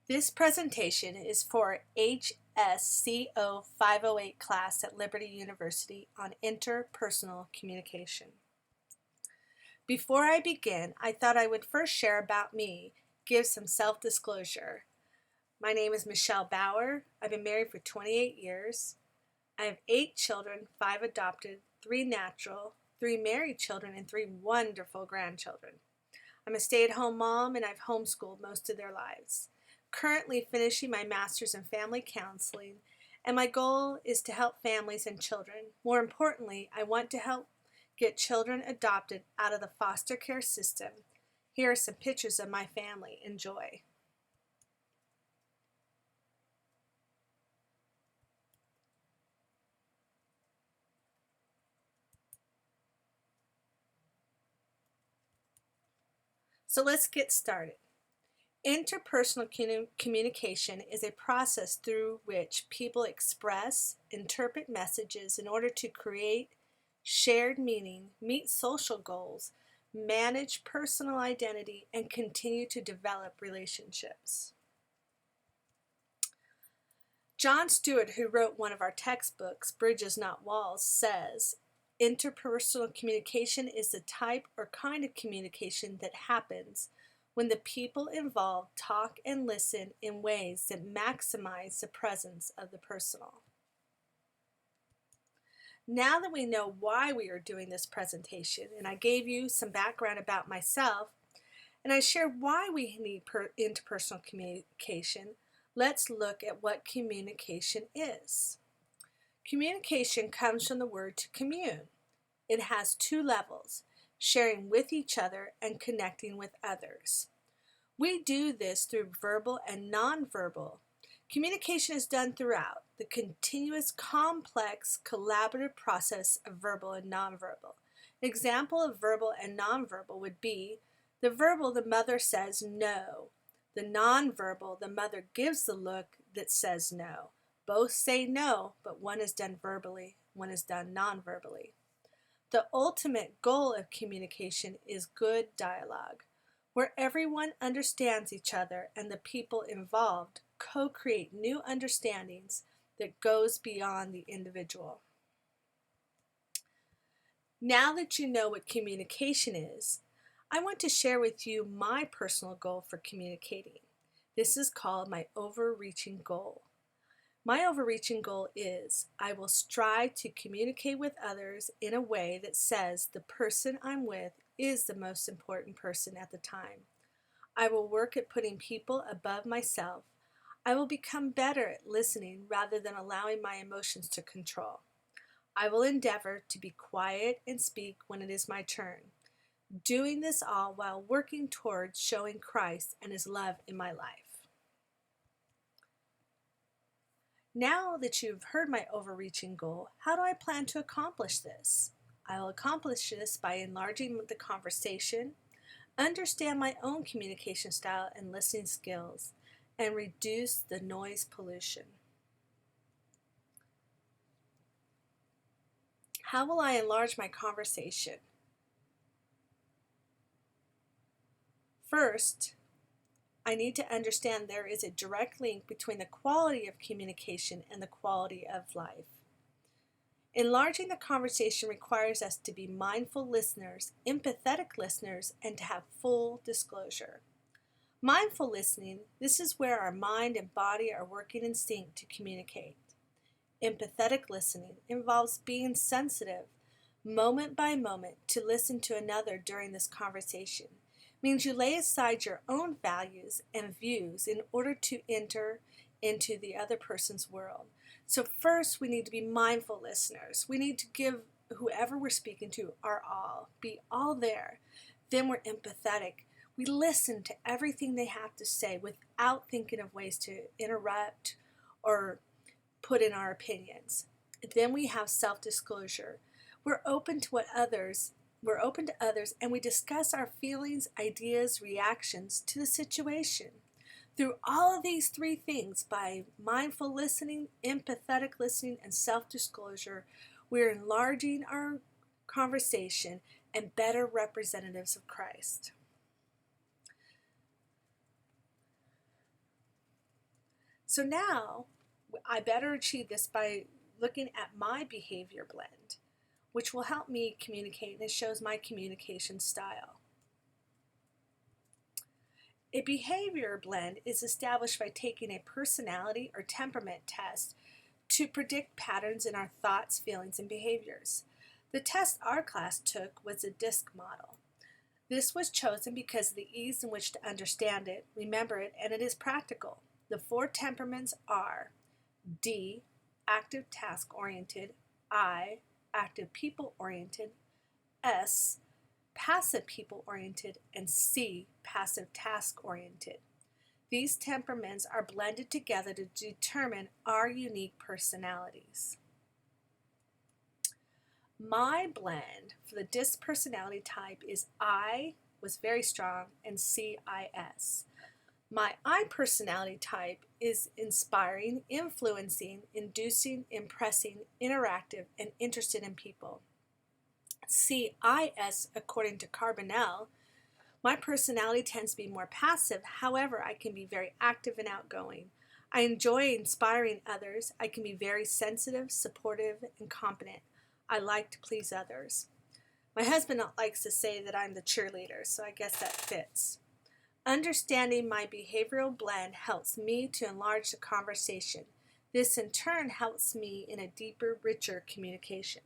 This presentation is for HSCO 508 class at Liberty University on interpersonal communication. Before I begin, I thought I would first share about me, give some self-disclosure. My name is Michelle Bauer. I've been married for 28 years. I have 8 children, 5 adopted, 3 natural, 3 married children, and 3 wonderful grandchildren. I'm a stay-at-home mom and I've homeschooled most of their lives. Currently finishing my master's in family counseling, and my goal is to help families and children. More importantly, I want to help get children adopted out of the foster care system. Here are some pictures of my family. Enjoy. So let's get started. Interpersonal communication is a process through which people express, interpret messages in order to create shared meaning, meet social goals, manage personal identity, and continue to develop relationships. John Stewart, who wrote one of our textbooks, Bridges Not Walls, says, interpersonal communication is the type or kind of communication that happens when the people involved talk and listen in ways that maximize the presence of the personal. Now that we know why we are doing this presentation, and I gave you some background about myself, and I shared why we need interpersonal communication, let's look at what communication is. Communication comes from the word to commune. It has 2 levels, sharing with each other and connecting with others. We do this through verbal and nonverbal. Communication is done throughout the continuous, complex, collaborative process of verbal and nonverbal. An example of verbal and nonverbal would be the verbal, the mother says no. The nonverbal, the mother gives the look that says no. Both say no, but one is done verbally, one is done nonverbally. The ultimate goal of communication is good dialogue, where everyone understands each other and the people involved co-create new understandings that goes beyond the individual. Now that you know what communication is, I want to share with you my personal goal for communicating. This is called my overreaching goal. My overreaching goal is I will strive to communicate with others in a way that says the person I'm with is the most important person at the time. I will work at putting people above myself. I will become better at listening rather than allowing my emotions to control. I will endeavor to be quiet and speak when it is my turn, doing this all while working towards showing Christ and His love in my life. Now that you've heard my overreaching goal, how do I plan to accomplish this? I will accomplish this by enlarging the conversation, understand my own communication style and listening skills, and reduce the noise pollution. How will I enlarge my conversation? First, I need to understand there is a direct link between the quality of communication and the quality of life. Enlarging the conversation requires us to be mindful listeners, empathetic listeners, and to have full disclosure. Mindful listening, this is where our mind and body are working in sync to communicate. Empathetic listening involves being sensitive, moment by moment, to listen to another during this conversation. It means you lay aside your own values and views in order to enter into the other person's world. So first, we need to be mindful listeners. We need to give whoever we're speaking to our all, be all there. Then we're empathetic. We listen to everything they have to say without thinking of ways to interrupt or put in our opinions. Then we have self-disclosure. We're open to others, and we discuss our feelings, ideas, reactions to the situation. Through all of these 3 things, by mindful listening, empathetic listening, and self-disclosure, we're enlarging our conversation and better representatives of Christ. So now I better achieve this by looking at my behavior blend, which will help me communicate, and it shows my communication style. A behavior blend is established by taking a personality or temperament test to predict patterns in our thoughts, feelings, and behaviors. The test our class took was a DISC model. This was chosen because of the ease in which to understand it, remember it, and it is practical. The 4 temperaments are D, active task-oriented, I, active people-oriented, S, passive people-oriented, and C, passive task-oriented. These temperaments are blended together to determine our unique personalities. My blend for the DISC personality type is I was very strong and CIS. My I personality type is inspiring, influencing, inducing, impressing, interactive, and interested in people. CIS, according to Carbonell, my personality tends to be more passive. However, I can be very active and outgoing. I enjoy inspiring others. I can be very sensitive, supportive, and competent. I like to please others. My husband likes to say that I'm the cheerleader, so I guess that fits. Understanding my behavioral blend helps me to enlarge the conversation. This in turn helps me in a deeper, richer communication.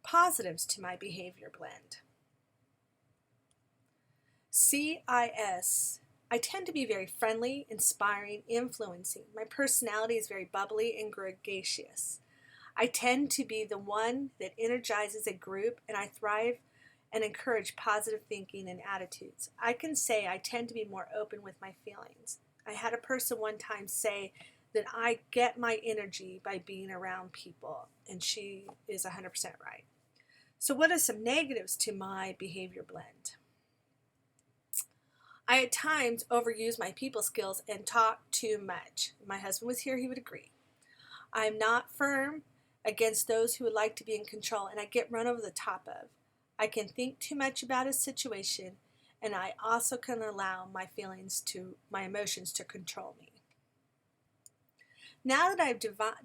Positives to my behavior blend. CIS. I tend to be very friendly, inspiring, influencing. My personality is very bubbly and gregarious. I tend to be the one that energizes a group, and I thrive and encourage positive thinking and attitudes. I can say I tend to be more open with my feelings. I had a person one time say that I get my energy by being around people, and she is 100% right. So what are some negatives to my behavior blend? I at times overuse my people skills and talk too much. If my husband was here, he would agree. I'm not firm against those who would like to be in control, and I get run over the top of. I can think too much about a situation, and I also can allow my emotions to control me. Now that I've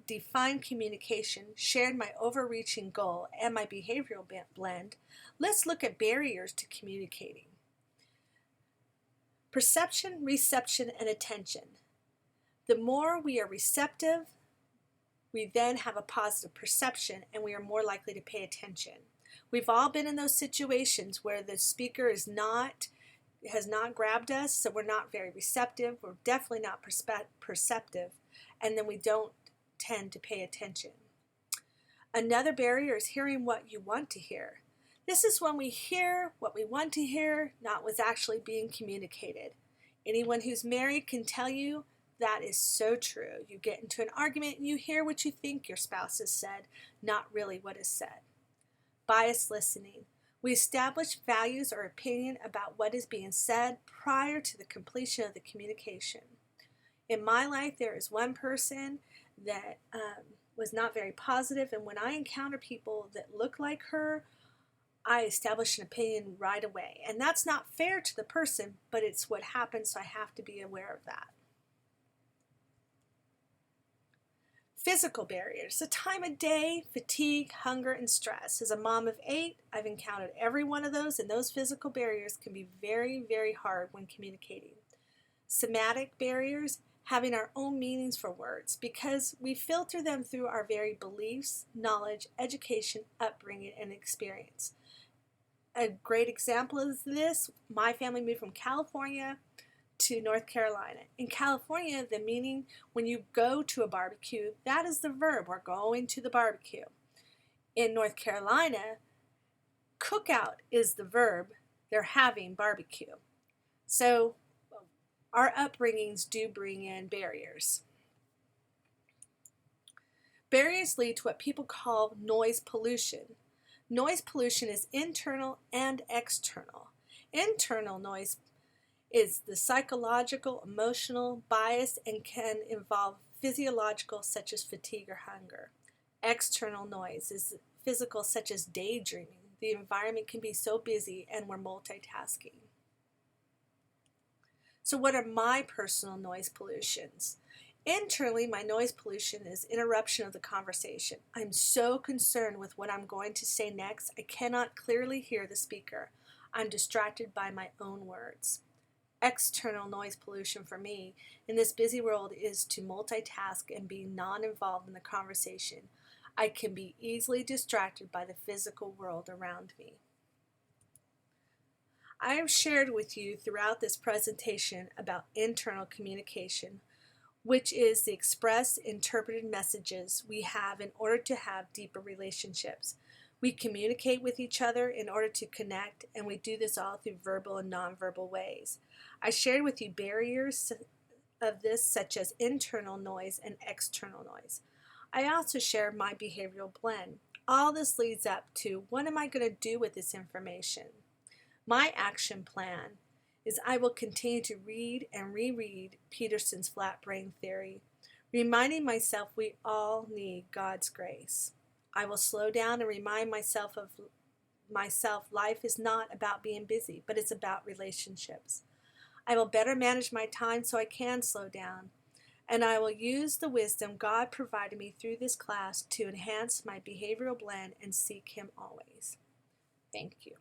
defined communication, shared my overreaching goal, and my behavioral blend, let's look at barriers to communicating. Perception, reception, and attention. The more we are receptive, we then have a positive perception, and we are more likely to pay attention. We've all been in those situations where the speaker has not grabbed us, so we're not very receptive. We're definitely not perceptive, and then we don't tend to pay attention. Another barrier is hearing what you want to hear. This is when we hear what we want to hear, not what's actually being communicated. Anyone who's married can tell you that is so true. You get into an argument and you hear what you think your spouse has said, not really what is said. Biased listening. We establish values or opinion about what is being said prior to the completion of the communication. In my life, there is one person that was not very positive, and when I encounter people that look like her, I establish an opinion right away. And that's not fair to the person, but it's what happens, so I have to be aware of that. Physical barriers, the time of day, fatigue, hunger, and stress. As a mom of 8, I've encountered every one of those, and those physical barriers can be very, very hard when communicating. Somatic barriers, having our own meanings for words, because we filter them through our very beliefs, knowledge, education, upbringing, and experience. A great example is this: my family moved from California to North Carolina. In California, the meaning when you go to a barbecue, that is the verb, we're going to the barbecue. In North Carolina, cookout is the verb, they're having barbecue. So our upbringings do bring in barriers. Barriers lead to what people call noise pollution. Noise pollution is internal and external. Internal noise is the psychological, emotional, bias, and can involve physiological, such as fatigue or hunger. External noise is physical, such as daydreaming. The environment can be so busy and we're multitasking. So what are my personal noise pollutions? Internally, my noise pollution is interruption of the conversation. I'm so concerned with what I'm going to say next, I cannot clearly hear the speaker. I'm distracted by my own words. External noise pollution for me in this busy world is to multitask and be non-involved in the conversation. I can be easily distracted by the physical world around me. I have shared with you throughout this presentation about internal communication, which is the expressed, interpreted messages we have in order to have deeper relationships. We communicate with each other in order to connect, and we do this all through verbal and nonverbal ways. I shared with you barriers of this, such as internal noise and external noise. I also shared my behavioral blend. All this leads up to, what am I going to do with this information? My action plan is I will continue to read and reread Peterson's flat brain theory, reminding myself we all need God's grace. I will slow down and remind myself life is not about being busy, but it's about relationships. I will better manage my time so I can slow down, and I will use the wisdom God provided me through this class to enhance my behavioral blend and seek Him always. Thank you.